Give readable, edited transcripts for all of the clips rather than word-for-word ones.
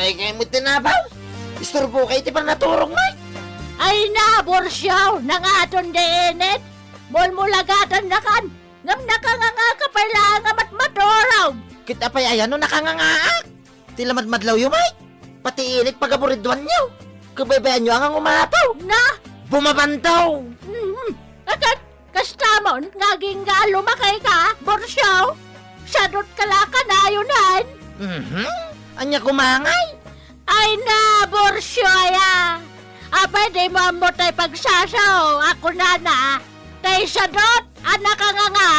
Nay kayo mo tinabaw. Istorbo kayo ti pa naturong, May. Ay na, Borsyaw, nangaton deenet. Mulmulagatan na kan. Ngam nakanganga ka pala nga matmatoraw. Kita pa ayan no nakangangaak. Tilamadmadlaw yung, May. Pati init pagaburidwan niyo. Kabaybayan niyo ang umataw. Na, Bumabantaw. agad, kastamon, ngaging nga lumakay ka, Borsyaw. Sadot kalaka na yunan. Anya kumangay. Ay na, Borsyoya. Apay di mo mo tayo pagsasaw. Ako na. Tay sadot, anak ka nga.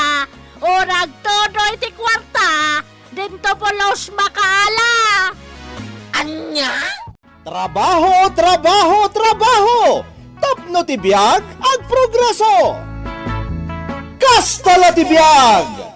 Urag todo iti kwarta. Dinto po los makaala. Anya? Trabaho, trabaho, trabaho! Tapno ti biyag, ag progreso! Kastala ti biyag!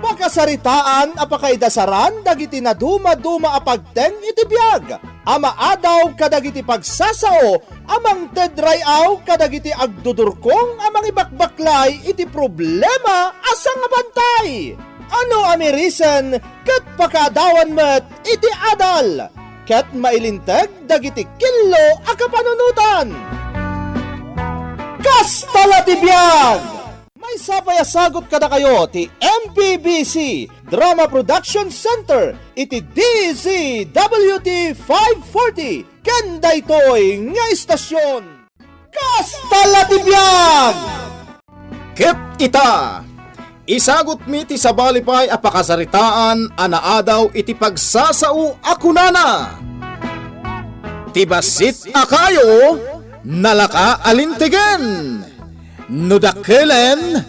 Pakasaritaan apakaidasaran dagiti na duma-duma apagteng iti biyag. Ama adaw kadagiti pagsasao, amang tedrayaw kadagiti agdudurkong amang ibakbaklay iti problema asang bantay. Ano amirisan ket pakadawan met iti adal. Ket mailinteg dagiti killo a kapanunutan. Kastala ti biyag! May sapayasagot kada kayo ti MPBC Drama Production Center iti DZWT 540 ken daytoy nga istasyon. Kastala ti biyag! Ket ita! Isagot mi ti sabalipay a pakasaritaan anaadaw iti pagsasao akunana. Ti basit akayo nalaka alintigen. Nudakelen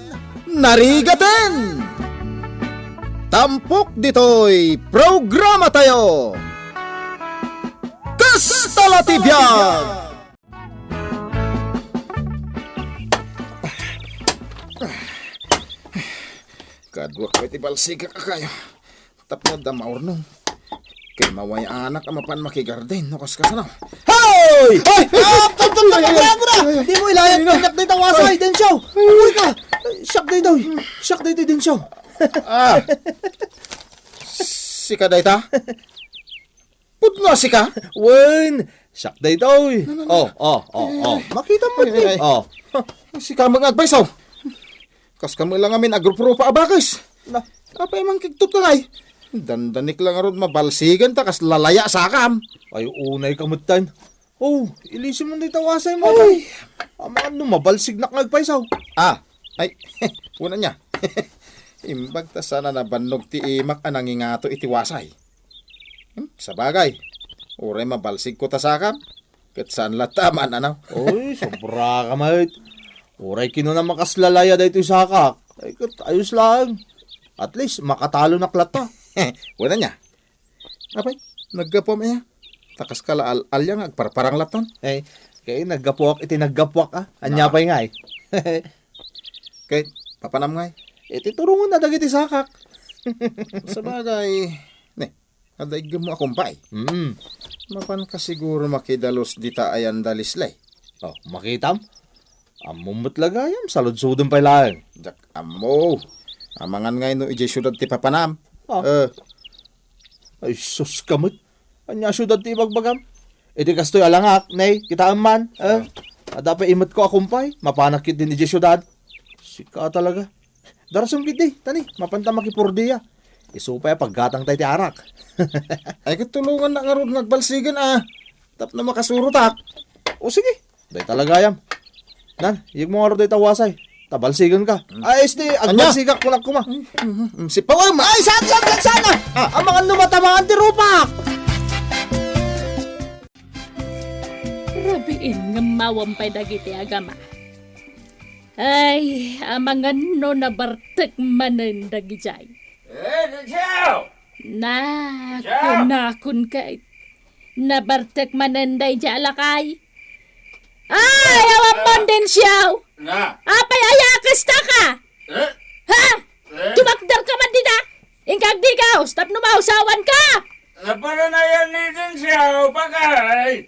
narigaten. Tampok ditoy programa tayo. Kastala ti biyag! Kadwak ko iti balsiga ka kayo. Tapno da maurnong. Kay maway anak amapan makigarden no kasano. Hoy! Hoy! Tantang na! Di mo ilayan kanyak na itawasay, Densyaw! Uy ka! Siyak na ito! Siyak na ito, Densyaw! Sika dayta? Pudno sika? Wen! Siyak na ito! Oh. Makita mo ito. Oh. Sika mag-advise oh. Kas kami lang amin agrup-rupa abakis. Apa emang kigtot ka ngay? Dandanik lang aron mabalsigan ta kas lalaya sakam. Ay, unay kamutan. Oh, ilisin mo na itawasay mo. Ay, amaan no, mabalsig na kagpaisaw. Ay, una niya. Imbag ta sana nabannog ti imak anang ingato iti wasay. Sa bagay, uray mabalsig ko ta sakam. Ket saan lataman ano? Oy, sobra ka mait. Uray kino na makaslalaya dahito sakak. Ay, ayos lang. At least, makatalo na klata. Una niya. Apay, naggapom niya. Takas kala alyang agparparang latan. Eh, kaya naggapuak, iti naggapuak Anya pa'y nga Kay, papanam ngay. Iti turungan na dagiti sakak. Sa bagay, adaig mo akumpay. Mapan ka siguro makidalos dita ayan dalislay. Oh, makitam? Amumot lagayam, saludsudon pa'y lang. Jak amo. Amangan ngay no ije syudad ti papanam. Ay, sus kamot. Anya syudad ti ibagbagam. Iti kastoy alangak, nay, kitaan man. Adapay imot ko akumpay, mapanakit din ije syudad. Sika talaga. Darasong kiti, tani, mapanta makipurdiya. Isupay paggatang tayo ti arak. Ay katulungan na nga ron nagbalsigan Tap na makasurutak. O sige, day talaga yam. Nan, yag mo nga ro day tawasay. Tabalsigan ka. Ay, este, agbalsigak ko lang kuma. Si Pawam! Ay, sana! Ang mga numatamangan ti rupak! Rabiin nga mawampay dagiti agama. Ay, mga no nabartek manen dagijay. Densyaw! Na, kunakun kay. Nabartek manen day jalakay. Ay, awan mo Densyaw! Na? Apay ayakas ta ka! Ha? Tumakdar ka man din Ingkag di ka, stop numausawan ka! Napara na yan ni Densyaw, bagay!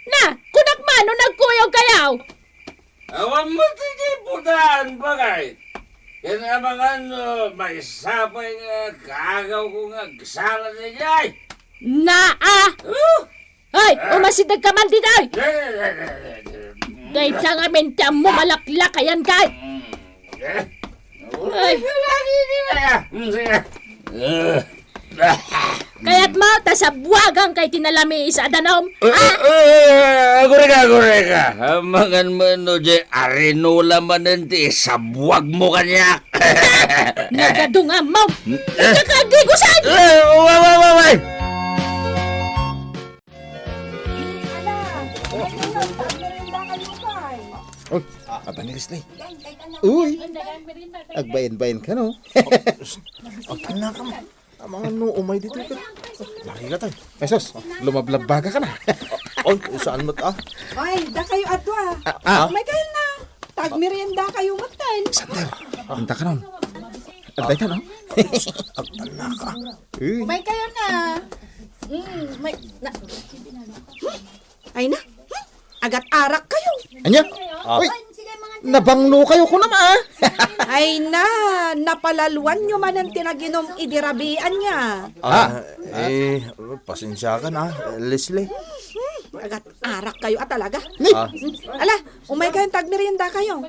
Na, kunak man, no nagkuyaw kayaw! Awan mo titiputan, bagay! Yan ang mga may sapay nga kagaw ko nga gsala na jay! Naa! Ay, umasidag ka man din ay! Dahil lang amin mo malaklakayan kay! Ay, kaya't mo, tasabwagang kay tinalami sa adanom. Agureka. Mangan mo no, Jay. Arinula man nanti. Sabwag mo kanyak. Nagadunga mo! Ikakadigusan! Wait. Uy, aba ni Leslie. Uy, agbayin-bayin ka, no? Anak ka mo. Ang mga umay dito ka. Laki ka tayo. Pesos, lumablabaga ka na. On, saan mo ta? Ay, da kayo adwa. May kayo na. Tagmerienda kayo matan. Sander, punta ka nun. Aday ka, no? Anak ka. Uy, May kayo na. Ay na. Agat-arak kayo. anya? Uy, nabanglo kayo ko naman, ah. Ay na, napalaluan nyo man ang tinaginom idirabian niya. Pasensya ka na, Leslie. Agat-arak kayo talaga. Ni, Ala, umay kayong tagmerienda kayo.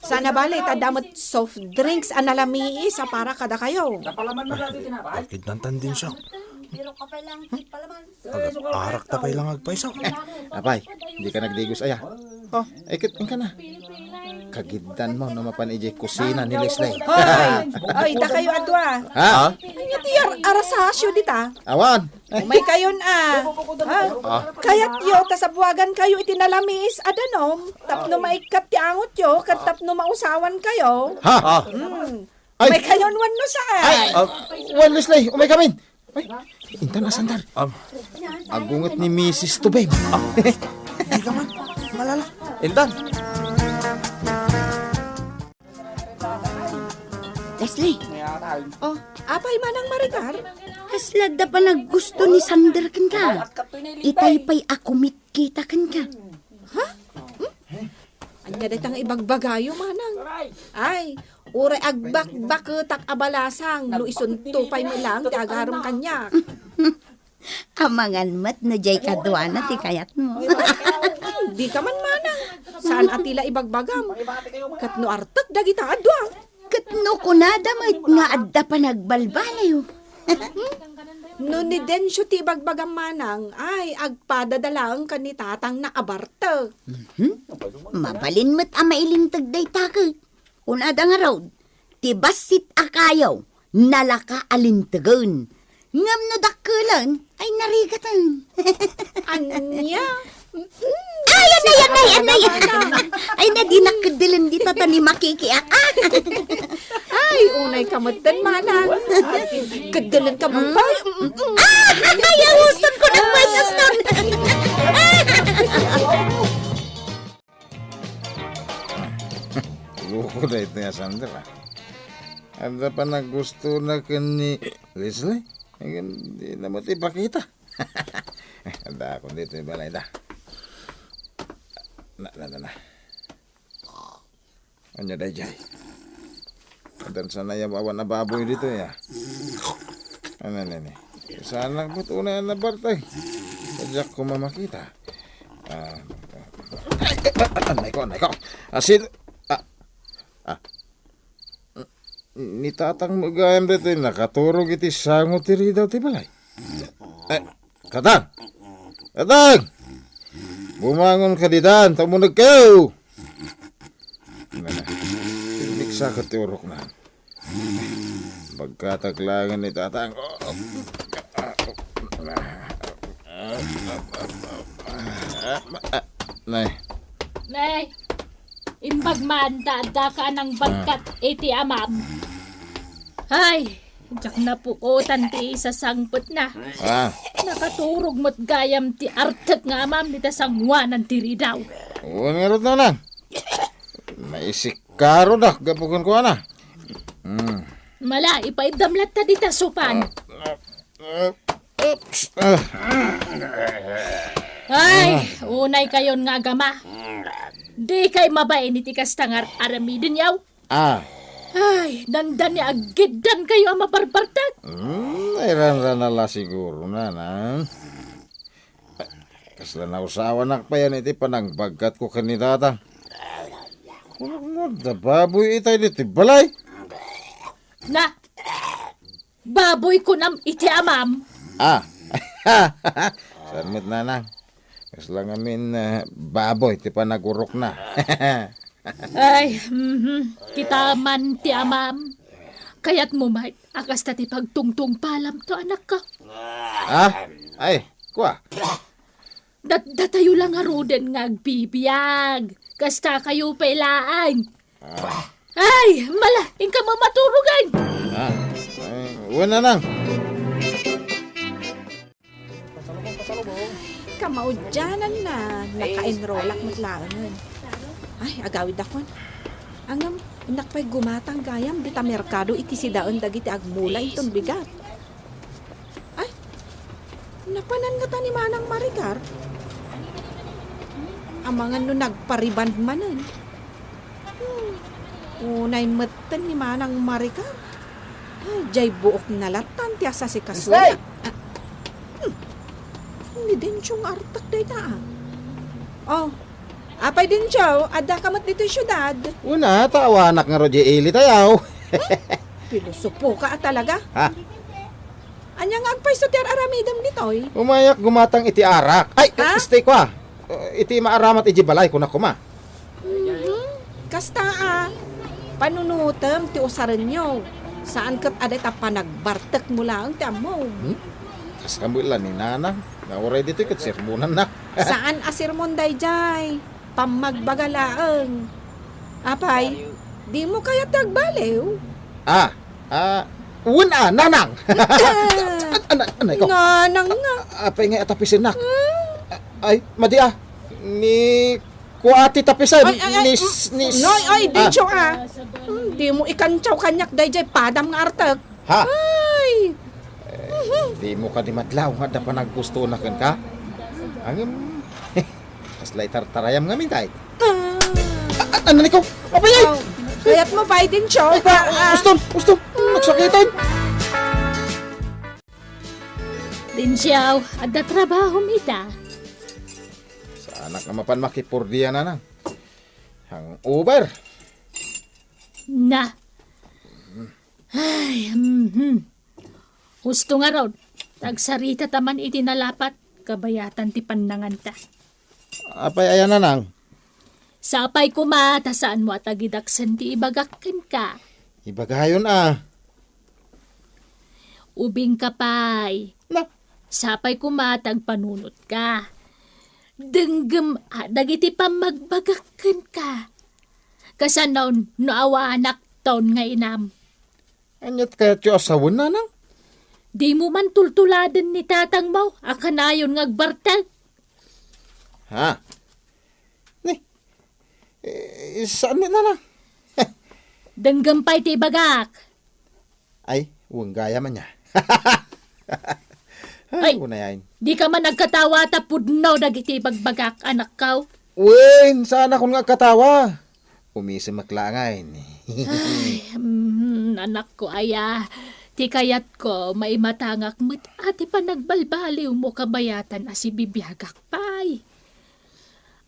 Sana bali, tadamot soft drinks analami sa para kada kayo. Bakit nantan din siya? Arak tapay lang agpaisaw. apay, hindi ka nagdigos, aya. Oh, ikit ka na. Kagidan mo na mapanijay kusina ni Leslie. Ay, da kayo adwa. Ha? Ay, tiyar arasasyo dita. Awan. Umay kayon Kayat yo, tasabwagan kayo itinalamis, adanom. Tapno maikat ti angot yo, kat tapno mausawan kayo. Ha? Ay. May kayon wan no saan. Ay, well, Leslie, umay kamin. Ay, inta na sandal. Agungat ni Mrs. Tubem. Hindi ka man, malala. Intan. Leslie, Oh, apay manang marigar. kaslada pa naggusto ni Sander kan ka. Itay-pay ako kita kan ka. Anya datang ibagbagayo manang. Ay, ure agbak-bak tak abalasang luison tupay mo lang ti agarom kanya. Amangan mat na jay kadwana ti kayat mo. Di ka man manang. Saan atila ibagbagam? Katno artak dagita adwa. Katno ko na damay nga adda pa nagbalbalayo. No ni densyo ti ibagbagam manang. Ay, agpadadalang kanitatang na abarte. Mabalin mat ama ilintag day takot. Unada nga raw, ti basit akayaw, nalaka alintagon. Ngam no dakkulan, ay narigatan. Anya? Ay, anay. Ay, na di nakadilan dito tani makikiak. Ay, unay kamutan manang. Kadalan ka mo pa. Ay, awusan ko ng mayaston. Buko na ito nga Sandra. Ada pa na gusto na ka ni Leslie? Hindi na mo ipakita. Ada ako dito yung balay da. Na. Anya dayjay. Dan sana ya bawa na baboy dito ya. Ano. Sana buto na yan na bartay. Sadyak ko mamakita. Anay ko. Asin. Ni tatang magayam dito nakaturog iti sangot iti daw ti balay. Katang! Bumangon ka ditan, tamunag kayo! Tiniksa ka tiurok na. Pagkataglangan ni tatang. Nay, imbag man da ka ng bagkat iti amam. Ay, jak na pukutan ti sa sangput na. Nakaturog mo't gayam ti artet nga amam ni tasangwanan ti ridaw. Uwan nga rin na. Maisikaro na, gapukon ko na. Mala, ipaidamlat ta di tasupan. Ay, unay kayon nga gama. Di kay mabain iti kastangar aramidin yaw. Ay, dandan ni agidan kayo ang mabarbartag. Nairan nala siguro nanang. Kasla na usawa nak pa yan iti panangbagat ko kanidata. Kurang da baboy itay dito balay. Na, baboy ko nam iti amam. Ah, sanmit nanang. Kasla ngamin baboy ti panagurok na. Ay, kita man ti amam. Kaya't mo may akas ti pagtungtong palam to anak ka. Ah, ay, kuha. Datayo lang aruden nga agbibiyag. Kasta kayo pailaan. Ay, mala, ingka mamaturugan. Ah, ay, wala nang. Kamaudyanan na, naka-enrollak matlaangan. Ay, agawid ako. Angam, inakpay gumatang gayam, dita merkado iti sidaan dagiti agmula itong bigat. Ay, napanan nga ta ni Manang Maricar. Amangan no nagpariban manan. Unay matan ni Manang Maricar. Ay, jay buok nalatan ti asa si Kasula. Hindi din siyang artak day ta. Oh, apay din siya, ada kamat dito syudad. Una, tawanak nga Roger Eli tayaw. Pilosopo ka talaga. Ha? Anyang agpay sa tiar aramidam nitoy. Umayak gumatang iti arak. Ay, Ha? stay ko ah. Iti maaramat iti balay ko na kuma. Kasta panunutam ti usaran nyo. Saan kat aday ta panagbartek mo lang ti amo. Kas kamulan ni nanang. Nauray dito kat sermonan na. Saan asir mon dayjay? Pamagbagalaang. Apay, di mo kaya tagbalew. Una, nanang. Anay ko. Nanang nga. Apay nga tapisin nak. Ay, madi ah. Ni kuati tapisan. Ay, Noy, ay, di siyo di mo ikantsaw kanyak dayjay padam nga artek. Ha? Ay, Di mo ka di madlaw nga da pa naggusto na kan ka. Angim. Aslay tartarayam ngamin kahit. Ano ni ko? Apay ay! kaya't mo pa din siyo. Uston! Nagsakitan! Din siyaw, adda trabaho mita. Sa anak nga mapan makipurdiya na nang. Ang Uber. Na. Ay, Husto nga raw, tagsarita taman iti nalapat, kabayatan ti pandangan ta. Apay ayan na nang. Sapay kumata saan mo at agidaksan ti ibagakken ka. Ibagayon Ubing kapay. Na. Sapay kumatag panunot ka. Denggem dagiti pamagbagakken ka. Kasanaw naawa anak taon nga inam. Anyat kaya tiyo asawon na nang. Di mo man tultuladan ni tatang mo, akanayon ngagbartag. Ha? Ni. Saan mo na nang? Denggampay ti bagak. Ay, huwag gaya man niya. Ay. Una yan. Di ka man nagkatawa tapudnaw dagiti bagbagak anak kaw. Wen, saan ako nga katawa? Umisimaklangay. Anak ko aya, ti kayat ko maimatangak met ati pa nagbalbaliw mo kabayatan a si bibiyagak pay.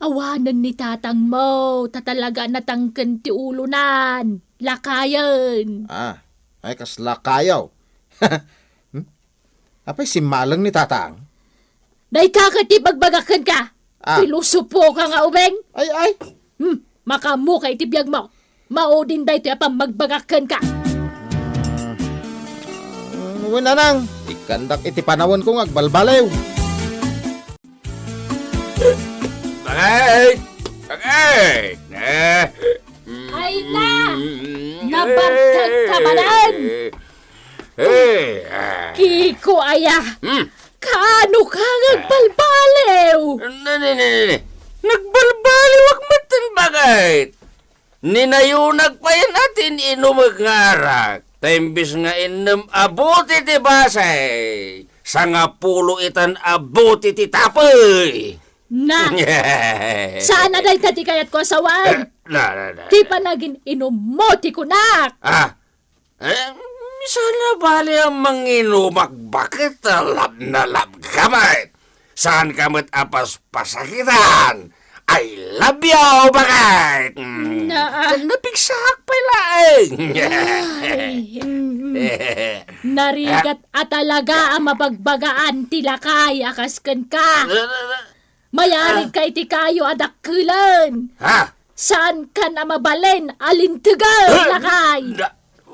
Awanan ni tatang mo, tatalaga natangken ti ulunan, lakayan. Ay kasla kayaw. Apay si malang ni tatang. Day kakati bagbagakan ka. Pilusupo ka nga ubeng. Ay. Makamu kay tibiyag mo. Maudin day tiya pa magbagakan ka. Wala nang. Ikandak iti panawon ko ngagbalbalew. Bakit? Ay na! Nabartag ka manan! Kiko aya! Kaano ka ngagbalbalew? Nagbalbaliw ak matan bagay. Ninayunag pa yan natin inumag nga arak. Taimbis nga inam abuti ti basay. Sa nga pulo itan abuti ti tapoy. Na! Saan na day tati kayat ko asawan? Di pa naging inumoti kunak. Sana bali ang manginumak bakit lab na lab ka may. Saan ka mo't apas pasakitan? I love you, bakit? Napigsak pa lang. Narigat at talaga ang mabagbagaan tilakay akaskan ka. Mayarig kay ti kayo adakkulan. Ha? Saan ka na mabalin alintigal lakay?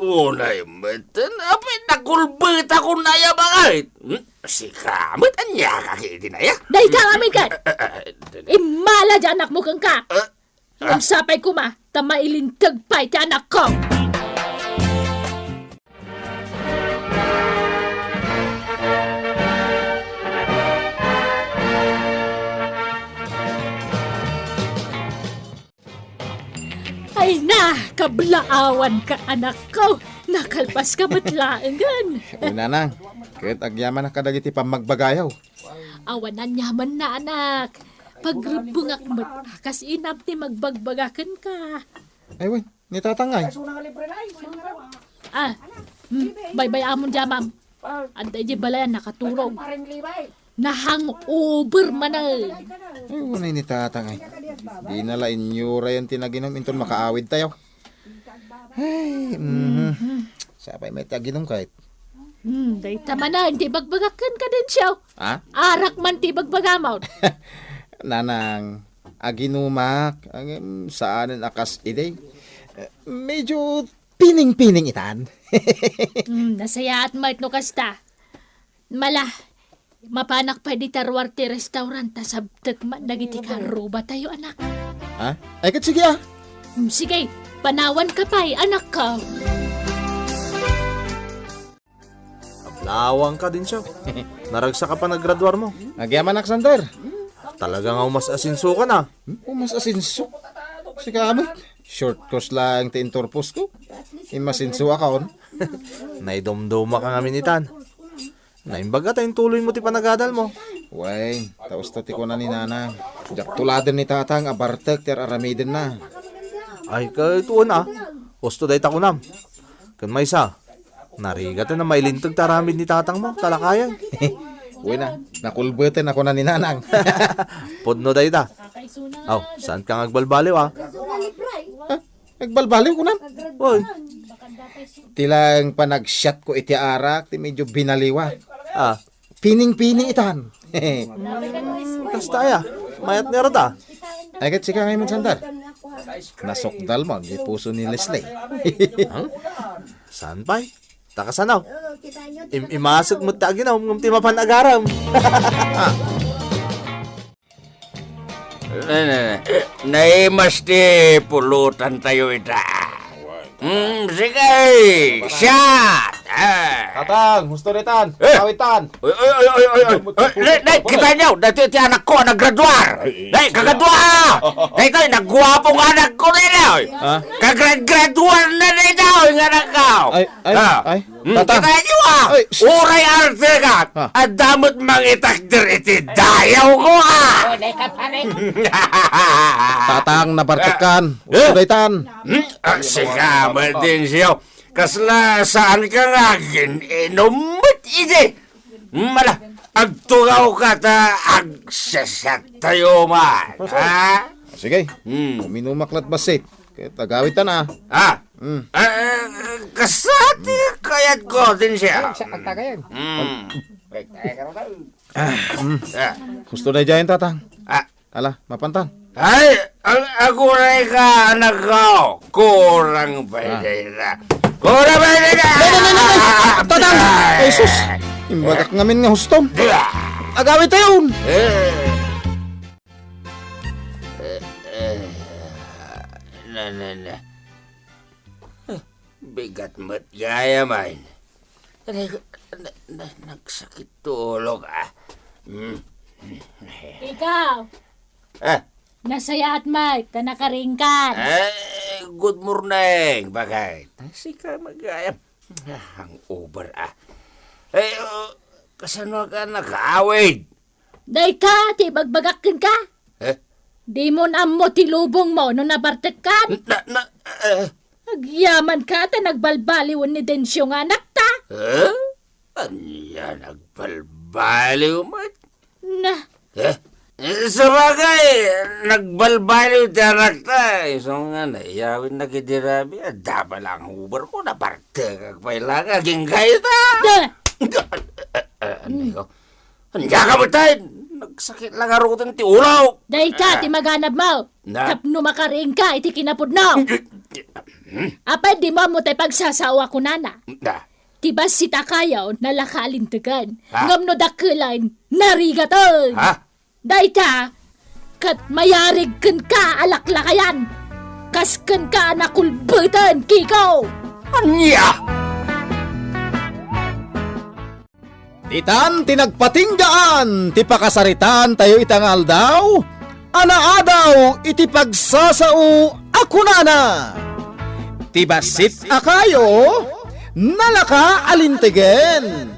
Unay matan, apay nakulbit ako na ya bakit? Si kamot, anya kakiti na ya? Day ka amin ka! Imala dyan anak mo kang ka! Ang sapay ko ma, tamailintag pa iti anak ko! Ay na, kablaawan ka anak ko! Nakalpas ka matlaangan! Una nang, kahit agyaman na kadagiti pamagbagayaw. Awanan yaman na anak! Pagrubungak mo't kas inap ti magbagbagakan ka! Ay, wen, ni tatangay. Bye-bye amon dyan, ma'am. Anday di balayan nakaturog. Nahang-over manal. Ay, unay ni tatangay. Di nala inyura yung tinaginom, inton makaawid tayo. Ay, Sapay may taginom kahit. Day tama na, hindi bagbagakan ka din siya. Ha? Arak man ti bagbagamot. Nanang, aginumak, saanan akas iday. Medyo pining-pining itan. Nasaya at mait no kasta. Mala, mapanak pa di tarwar ti restaurant ta sabtek man dagiti karuba tayo anak. Ha? Ay, kat sige ah. Sige, panawan ka pa'y anak ko. Lawang ka din siya. Naragsa ka pa naggraduar mo. Agyaman Alexander. Talagang umas asinso ka na. Mas asinso. Si kamot. Short course lang ti intorpos ko. Imasinso akon. Naidumduma ka nga minitan. Naimbaga tayong tuloy mo ti panagadal mo. Way, taos tati ko na ni nanang. Jak tuladan ni tatang abartek ter aramiden na. Ay, kaituon ah. Gusto day takunam. Kan may isa. Narigat na mailintag taramid ni tatang mo. Talakayan. Uy na, nakulbutin ako na ni nanang. Podno day ta. Aw, saan ka ngagbalbaliw ah? Nagbalbaliw ko na. Uy, Tilang panag-shot ko iti arak, ti medyo binaliwa. ah. Pining-pining itan. Kastaya. Mayat ni Rada. Ay, kat sika ngayon sandar. Nasokdal mo, di puso ni Leslie. Saan pa'y? Takasanaw. Imasok mo taginaw, ngumti mapanagaram. Naimas di pulutan tayo ita. Sige, shot! Tatang, gusto ritan. Kawitan. Kita nyo, dati ti anak ko naggraduar. Nay, kagadua! Nay, ito, nagguwapong anak ko nila. Kagrad-graduar na nila, yung anak ko. Ay, tatang. Kita nyo Ay, sus. uray arte ka. At damot mang itakdir iti dayaw ko Tatang, nabartakan. Gusto na itan. Sikaman din siya. Kasla saan ka nga inomot ide. Mala, agtugaw ka ta agsasat tayo man. Ha? Sige, minumaklat basit. Kaya tagawit ta na. Ha? Kasati kayat ko din siya. Gusto na dyan, tatang. Ah, Ala, mapantan. ay, ang aguray ka, anak ko. Kurang pwede na. Kurang pwede na! Tatang! Ay, sus! Imbagak ngamin nga hustom. Agawit tayo! Na. Bigat mo't gaya man. Nagsakit tulog Ikaw, Ah, nasaya at may, tanakaringkan. good morning, bakit? Sika magayam. Hangover kasano ka nakaawid? Day ka, ti bagbagakin ka. Di mo na mo tilubong mo no nabartek ka. Agyaman ka ta nagbalbaliwan ni Densyo nga anak ta. Eh? Anya nagbalbaliw man? Na, Sa bagay, nagbalbaliw tarakta. So nga naiyawin na kidirabi. Daba lang hubar ko na parte kagpailang aging gayta. da, Ano ko? Anya ka ba tayo? Nagsakit lang arutan ti ulaw. day ka, ti maganab mo. Na? Tapno makaring ka, iti kinapod no. Apay, di mo mo tayo pagsasawa ko nana. Na, Tibas si takayaw nalakalintagan. Ha? Ngam no dakilan, narigatan. ha? Dayta, kat mayarig kan ka alaklakayan. Kaskan ka nakulbutan, Kiko. Anya! Itan tinagpatinggaan, ti pakasaritan tayo itangal daw, anaadaw iti pagsasao ako nana. Ti basit akayo, nalaka alintigen,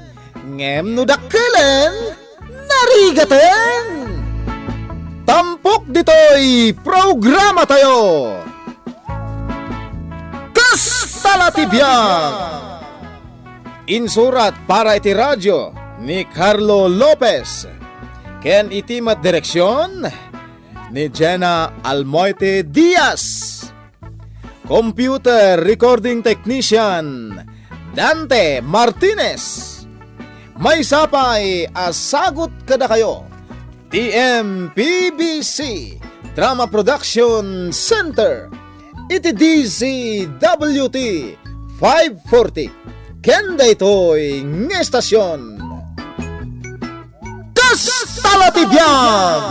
ngem no dakelen, narigaten. Tampok dito'y programa tayo. Kastalatibyan! Insurat para iti radyo ni Carlo Lopez. Ken iti direksyon ni Jenna Almoite Diaz. Computer recording technician Dante Martinez. May sapay asagot kada kayo. TMPBC Drama Production Center. Iti DZWT 540. Kenda ito'y ng estasyon. Kastalatibyan!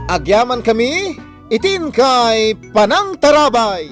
Agyaman kami, itin kay Panang Tarabay.